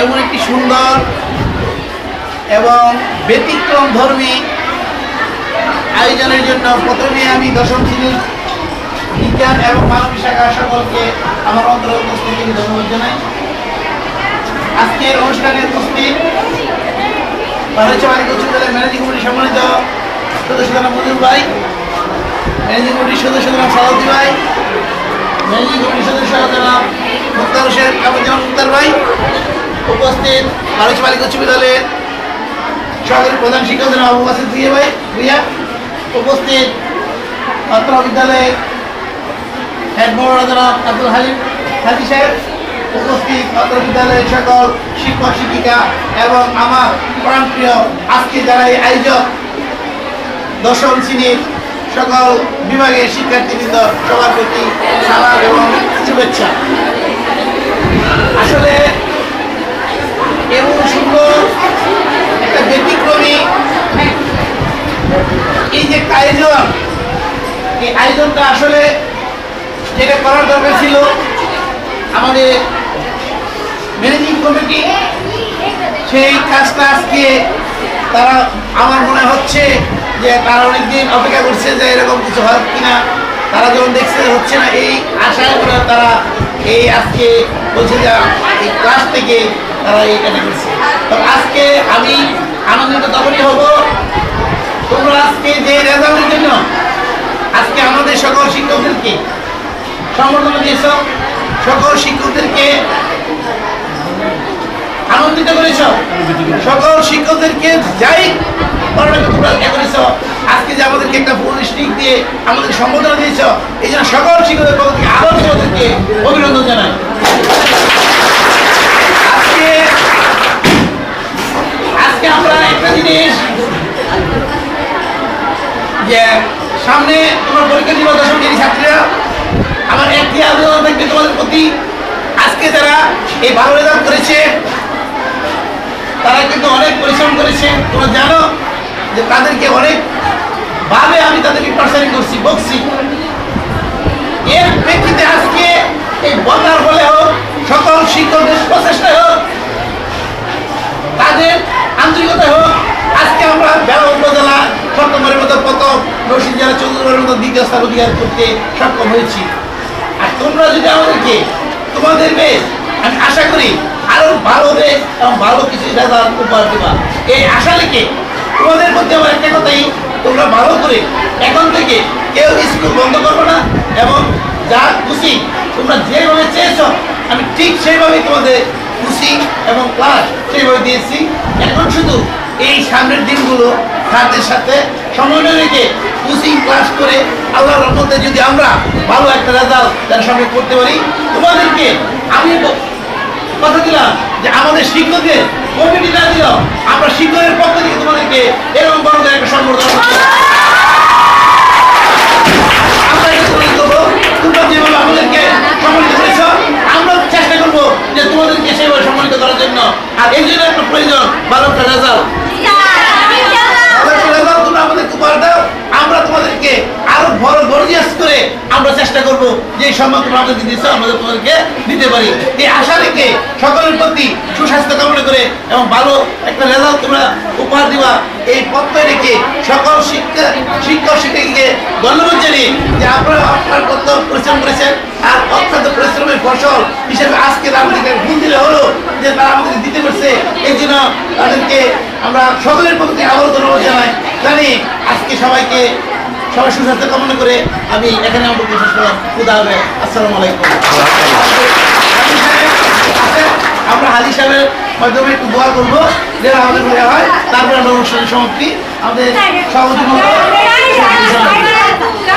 এমন একটি সুন্দর এবং ব্যতিক্রম ধর্মী আয়োজনের জন্য প্রথমে আমি দশম শ্রেণীর বিজ্ঞান এবং মানবিক শাখার সকলকে আমার অন্তরঙ্গ থেকে ধন্যবাদ জানাই। আজকের অনুষ্ঠানে উপস্থিত বাংলাদেশ উচ্চ বিদ্যালয়ের ম্যানেজিং কমিটির সম্মানিত সদস্যরা মজুর ভাই, ম্যানেজিং কমিটির সদস্যরা সালাউদ্দিন ভাই, ম্যানেজিং কমিটির সদস্য জনাব মুক্তার হোসেন মুক্তার ভাই, উপস্থিত বাংলাদেশ বালিকা উচ্চ বিদ্যালয়ের সহকারী প্রধান শিক্ষক জনাব আবু বাসির ভুইয়া, উপস্থিত অত্র বিদ্যালয়ের হেড মাওলানা জনাব আব্দুল হালিম হাজি সাহেব, উপস্থিত অত্র বিদ্যালয়ের সকল শিক্ষক শিক্ষিকা এবং আমার প্রাণপ্রিয় আজকে যারা এই আয়োজক দশম শ্রেণীর সকল বিভাগের শিক্ষার্থীবৃন্দ সবার প্রতি সালাম এবং শুভেচ্ছা। আসলে এমন সুন্দর একটা ব্যতিক্রমী এই যে আয়োজন, এই আয়োজনটা আসলে যেটা করার দরকার ছিল আমাদের ম্যানেজিং কমিটি, সেই কাজটা আজকে তারা আমার মনে হচ্ছে যে তারা অনেকদিন অপেক্ষা করছে যে এরকম কিছু হয় কিনা। তারা যখন দেখছে হচ্ছে না, এই আশায় করে তারা এই আজকে বলছে যে এই ক্লাস থেকে তারা এই কাজটা করছে। তো আজকে আমি আনন্দিত তখনই হব তোমরা আজকে যে রেজাল্টের জন্য আজকে আমাদের সকল শিক্ষকদেরকে সম্বর্ধনা দিয়েছ, সকল শিক্ষকদেরকে আনন্দিত করেছ, সকল শিক্ষকদেরকে যাই করেছ, আজকে যে আমাদেরকে একটা পুরস্কার দিয়ে আমাদের সম্বোধনা দিয়েছ, এই জন্য সকল শিক্ষকদের পক্ষ থেকে আরো শিক্ষকদেরকে অভিনন্দন জানাই। আজকে আমরা একটা জিনিস যে সামনে তোমার পরীক্ষা দিবা দশম শ্রেণীর ছাত্রীরা, আমার একটি আবেদন থাকবে তোমাদের প্রতি, আজকে যারা এই ভালো রেজাল্ট করেছে তারা কিন্তু অনেক পরিশ্রম করেছে। তোমরা জানো যে তাদেরকে অনেক ভাবে আমি তাদেরকে টর্চারিং করছি, বকছি। এর প্রেক্ষিতে আজকে এই বলার বলে হোক, সকল শিক্ষকদের প্রচেষ্টায় হোক, তাদের আন্তরিকতা হোক, আজকে আমরা বেলা উপজেলা সপ্তমের মতো প্রথম, রশিদ জেলা চৌদ্দবারের মতো দ্বিতীয় স্থান অধিকার করতে সক্ষম হয়েছি। আর তোমরা যদি আমাদেরকে তোমাদেরকে আমি আশা করি আরো ভালো হবে এবং ভালো কিছু রেজাল্ট উপহার দেবা, এই আশা রেখে তোমাদের মধ্যে আমার একটা কথাই, তোমরা ভালো করে এখন থেকে কেউ স্কুল বন্ধ করবো না এবং যা খুশি তোমরা যেভাবে চেয়েছ আমি ঠিক সেইভাবেই তোমাদের খুশি এবং ক্লাস সেইভাবে দিয়েছি। এখন শুধু এই সামনের দিনগুলো তাদের সাথে সমন্বয় রেখে কোচিং ক্লাস করে আল্লাহর রহমতে যদি আমরা ভালো একটা রেজাল্ট তার সঙ্গে করতে পারি, তোমাদেরকে আমি কথা দিলাম যে আমাদের শিক্ষকদের কমিটি না দিল, আমরা শিক্ষকের পক্ষ থেকে তোমাদেরকে এরকম বড় একটা সম্বর্ধনা আমরা করবো। তোমরা যেভাবে আমাদেরকে সম্মানিত করেছ, আমরা চেষ্টা করবো যে তোমাদেরকে সেইভাবে সম্মানিত করার জন্য। আর এই জন্য একটা প্রয়োজন ভালো একটা রেজাল্ট, তোমরা আমাদেরকে উপহার দাও, আমরা তোমাদেরকে আরো বড় গর্জিয়াস করে আমরা চেষ্টা করবো যে সম্মান তোমরা আমাদেরকে দিচ্ছ আমরা তোমাদেরকে দিতে পারি। এই আশা রেখে সকলের প্রতি সুস্বাস্থ্য কামনা করে এবং ভালো একটা রেজাল্ট তোমরা উপহার দিবা এই প্রত্যয় রেখে সকল শিক্ষক শিক্ষিকাকে ধন্যবাদ জানিয়ে যে আপনারা আপনার কত পরিশ্রম করেছেন, আর অত্যন্ত পরিশ্রমের ফসল হিসেবে আজকে আমাদেরকে ভুল দিলে হলো যে তারা আমাদেরকে দিতে পারছে। এই জন্য তাদেরকে আমরা সকলের পক্ষ থেকে আবারও ধন্যবাদ জানি। আজকে সবাই সুস্বাস্থ্য কামনা করে আমি এখানে আমাকে বিশেষ করলাম। খুদা হবে, আসসালামু আলাইকুম। আমরা হাজি সাহেবের মাধ্যমে একটু দোয়া করবো যেটা আমাদের হয়, তারপরে আমরা অনুষ্ঠানের সমাপ্তি আমাদের সভাপতি